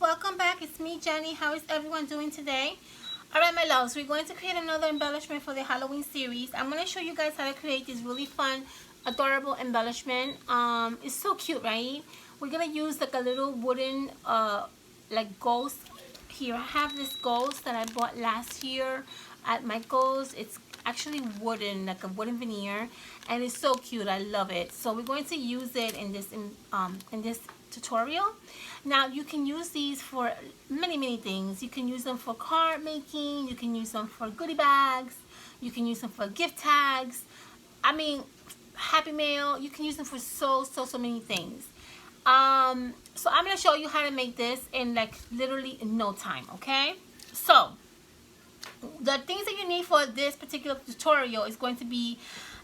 welcome back. It's me, Jenny. How is everyone doing today? Alright, my loves, we're going to create another embellishment for the Halloween series. I'm going to show you guys how to create this really fun, adorable embellishment. It's so cute, right? We're going to use like a little wooden like ghost. Here I have this ghost that I bought last year at Michael's. It's actually wooden, like a wooden veneer, and it's so cute. I love it. So we're going to use it in this tutorial. Now you can use these for many things. You can use them for card making, you can use them for goodie bags, you can use them for gift tags, I mean happy mail. You can use them for so many things. So I'm going to show you how to make this in like literally no time. Okay, so the things that you need for this particular tutorial is going to be,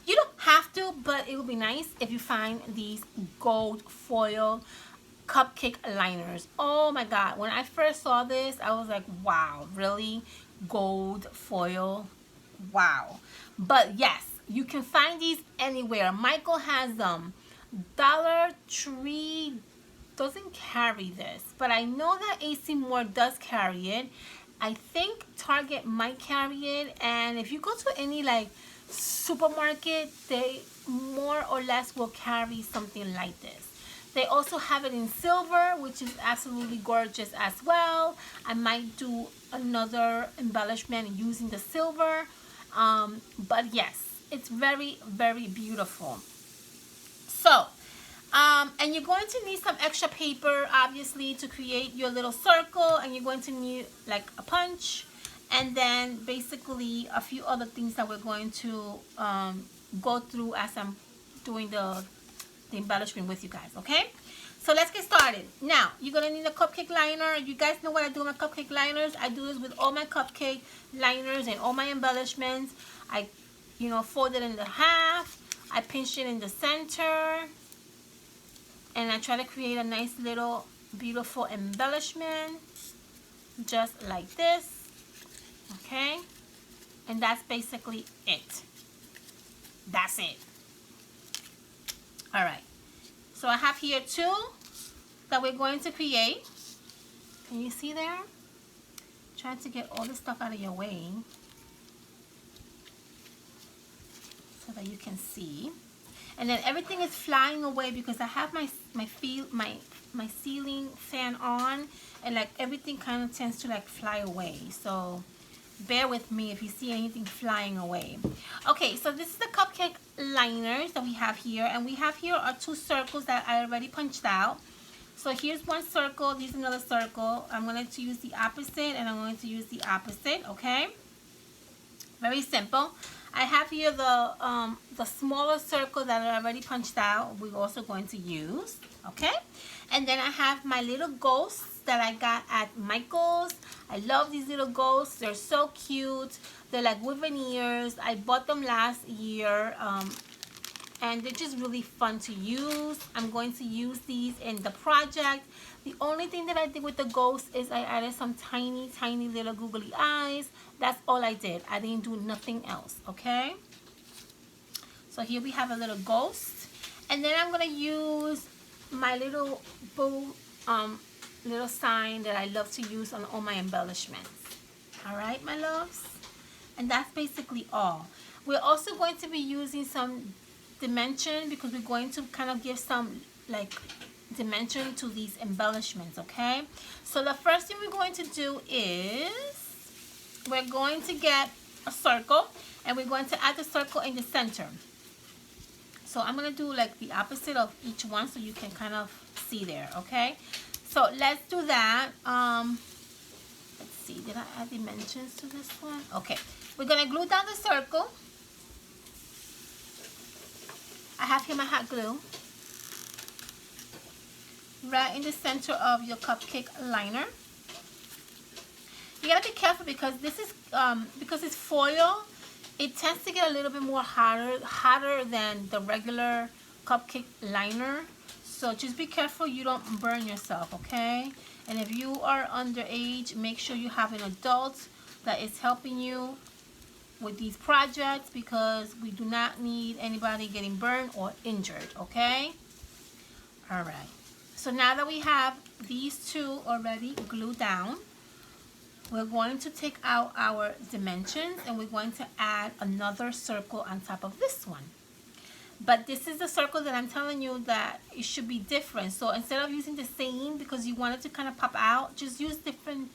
you don't have to, but it would be nice if you find these gold foil cupcake liners. Oh my god, when I first saw this I was like, wow, really? Gold foil? Wow. But yes, you can find these anywhere. Michael has them. Dollar Tree doesn't carry this, but I know that AC Moore does carry it. I think Target might carry it, and if you go to any like supermarket, they more or less will carry something like this. They also have it in silver, which is absolutely gorgeous as well. I might do another embellishment using the silver, but yes, it's very beautiful. So and you're going to need some extra paper, obviously, to create your little circle, and you're going to need like a punch, and then basically a few other things that we're going to go through as I'm doing the embellishment with you guys. Okay, so let's get started. Now you're gonna need a cupcake liner. You guys know what I do with my cupcake liners. I do this with all my cupcake liners and all my embellishments. I fold it in the half, I pinch it in the center, and I try to create a nice little beautiful embellishment just like this. Okay, and that's basically it. That's it. All right, so I have here two that we're going to create. Can you see there? Trying to get all the stuff out of your way so that you can see. And then everything is flying away because I have my ceiling fan on, and like everything kind of tends to like fly away. So bear with me if you see anything flying away. Okay, so this is the cupcake liners that we have here, and we have here are two circles that I already punched out. So here's one circle, here's another circle. I'm going to use the opposite, and I'm going to use the opposite. Okay, very simple. I have here the smaller circle that I already punched out. We're also going to use. Okay, and then I have my little ghosts that I got at Michael's. I love these little ghosts. They're so cute. They're like wood veneers. I bought them last year, and they're just really fun to use. I'm going to use these in the project. The only thing that I did with the ghosts is I added some tiny little googly eyes. That's all I did. I didn't do nothing else. Okay, so here we have a little ghost, and then I'm gonna use my little bow little sign that I love to use on all my embellishments. All right, my loves, and that's basically all. We're also going to be using some dimension because we're going to kind of give some like dimension to these embellishments. Okay, so the first thing we're going to do is we're going to get a circle, and we're going to add the circle in the center. So I'm going to do like the opposite of each one so you can kind of see there. Okay, so let's do that. Let's see, did I add dimensions to this one? Okay, we're going to glue down the circle. I have here my hot glue right in the center of your cupcake liner. You gotta be careful because this is because it's foil, it tends to get a little bit more hotter than the regular cupcake liner. So just be careful you don't burn yourself. Okay, and if you are underage, make sure you have an adult that is helping you with these projects, because we do not need anybody getting burned or injured. Okay, all right, so now that we have these two already glued down, we're going to take out our dimensions and we're going to add another circle on top of this one. But this is the circle that I'm telling you that it should be different. So instead of using the same because you want it to kind of pop out, just use different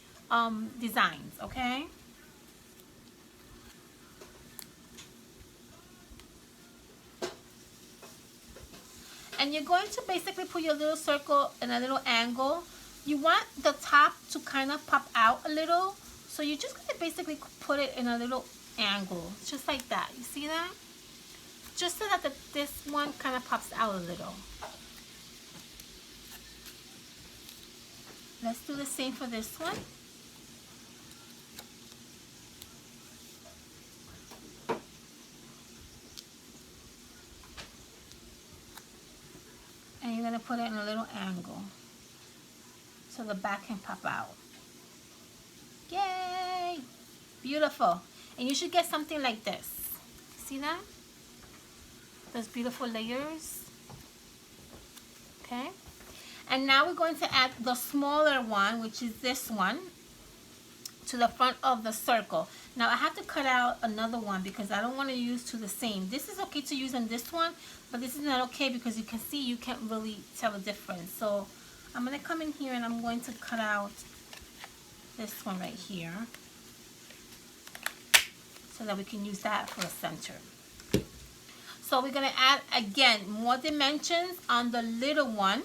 designs, okay? And you're going to basically put your little circle in a little angle. You want the top to kind of pop out a little. So you're just going to basically put it in a little angle, just like that. You see that? Just so that this one kind of pops out a little. Let's do the same for this one. And you're going to put it in a little angle so the back can pop out. Yay! Beautiful. And you should get something like this. See that? Those beautiful layers. Okay. And now we're going to add the smaller one, which is this one, to the front of the circle. Now I have to cut out another one because I don't want to use two the same. This is okay to use on this one, but this is not okay because you can see you can't really tell the difference. So I'm going to come in here and I'm going to cut out this one right here so that we can use that for the center. So we're going to add again more dimensions on the little one,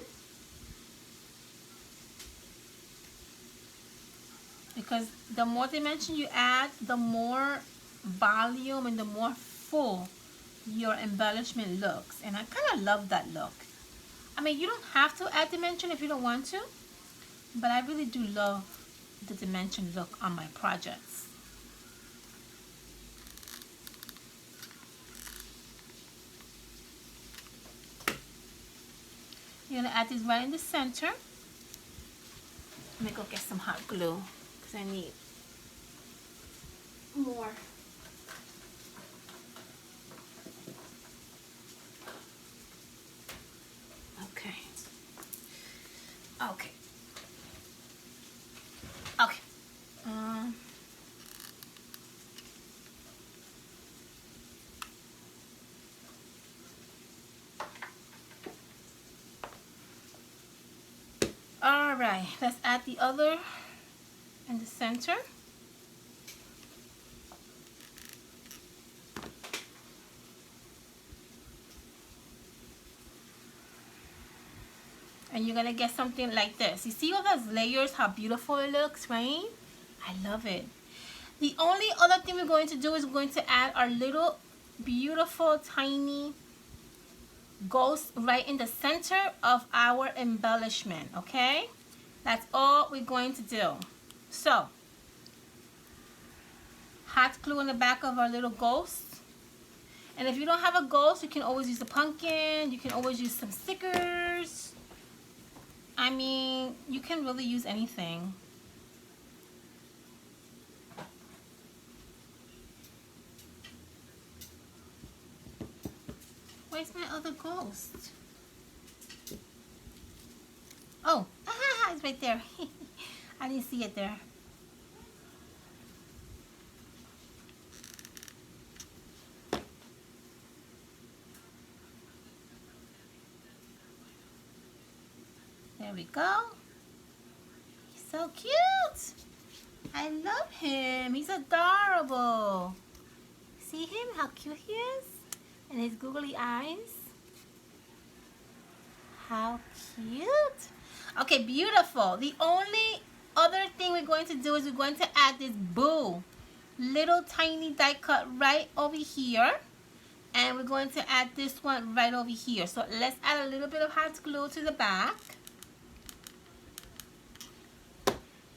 because the more dimension you add, the more volume and the more full your embellishment looks. And I kind of love that look. I mean, you don't have to add dimension if you don't want to, but I really do love the dimension look on my projects. You're going to add these right in the center. Let me go get some hot glue because I need more. Okay. Okay. Okay. All right, let's add the other in the center. And you're gonna get something like this. You see all those layers, how beautiful it looks, right? I love it. The only other thing we're going to do is we're going to add our little beautiful tiny ghost right in the center of our embellishment, okay? That's all we're going to do. So, hot glue on the back of our little ghost. And if you don't have a ghost, you can always use a pumpkin. You can always use some stickers. I mean, you can really use anything. Where's my other ghost? Oh, it's right there. I didn't see it there. There we go. He's so cute. I love him. He's adorable. See him? How cute he is? And his googly eyes. How cute. Okay, beautiful. The only other thing we're going to do is we're going to add this boo. Little tiny die cut right over here. And we're going to add this one right over here. So let's add a little bit of hot glue to the back.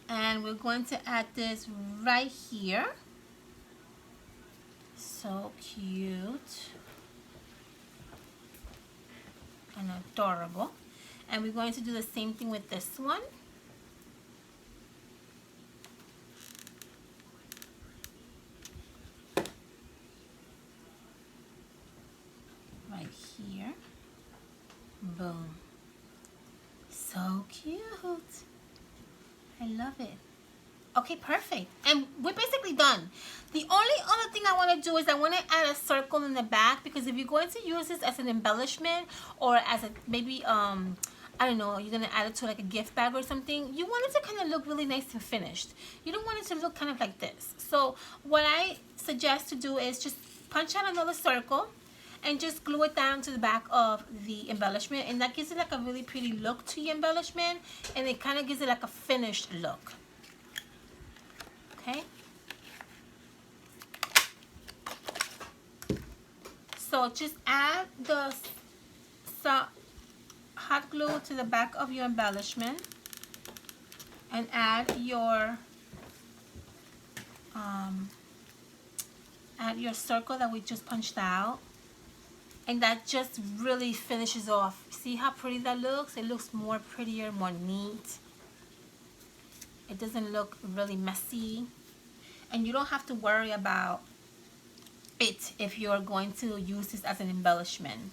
And we're going to add this right here. So cute. And adorable. And we're going to do the same thing with this one. Right here. Boom. So So cute. I love it. Okay, perfect. And we're basically done. The only other thing I want to do is I want to add a circle in the back, because if you're going to use this as an embellishment or as a maybe I don't know, you're gonna add it to like a gift bag or something, you want it to kind of look really nice and finished. You don't want it to look kind of like this. So what I suggest to do is just punch out another circle and just glue it down to the back of the embellishment, and that gives it like a really pretty look to your embellishment, and it kind of gives it like a finished look. Okay, so just add the hot glue to the back of your embellishment and add your circle that we just punched out, and that just really finishes off. See how pretty that looks? It looks more prettier, more neat. It doesn't look really messy, and you don't have to worry about it if you're going to use this as an embellishment.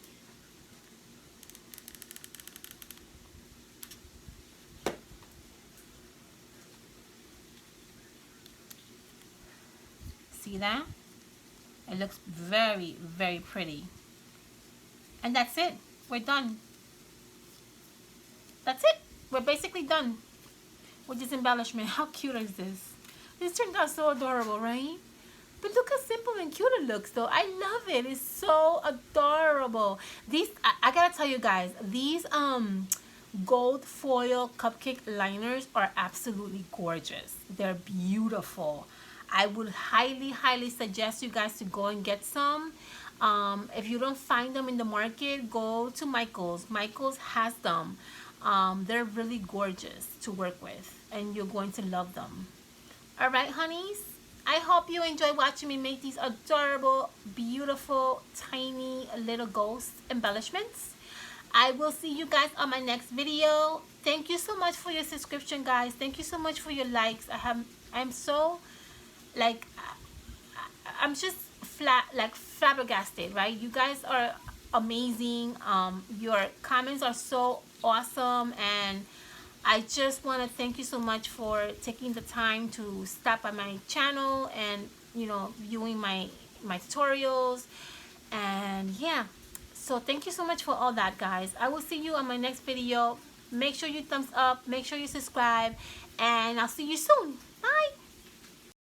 See that? It looks very, very pretty. And that's it. We're done. That's it. We're basically done with this embellishment. How cute is this? This turned out so adorable, right? But look how simple and cute it looks though. I love it. It's so adorable. These, I gotta tell you guys, these gold foil cupcake liners are absolutely gorgeous. They're beautiful. I would highly, highly suggest you guys to go and get some. If you don't find them in the market, go to Michael's. Michael's has them. They're really gorgeous to work with, and you're going to love them. All right, honeys. I hope you enjoy watching me make these adorable, beautiful, tiny little ghost embellishments. I will see you guys on my next video. Thank you so much for your subscription, guys. Thank you so much for your likes. I'm so, like, I'm just flabbergasted, right? You guys are amazing. Your comments are so awesome, and I just want to thank you so much for taking the time to stop by my channel and, you know, viewing my tutorials. And yeah, so thank you so much for all that, guys. I will see you on my next video. Make sure you thumbs up, make sure you subscribe, and I'll see you soon. Bye.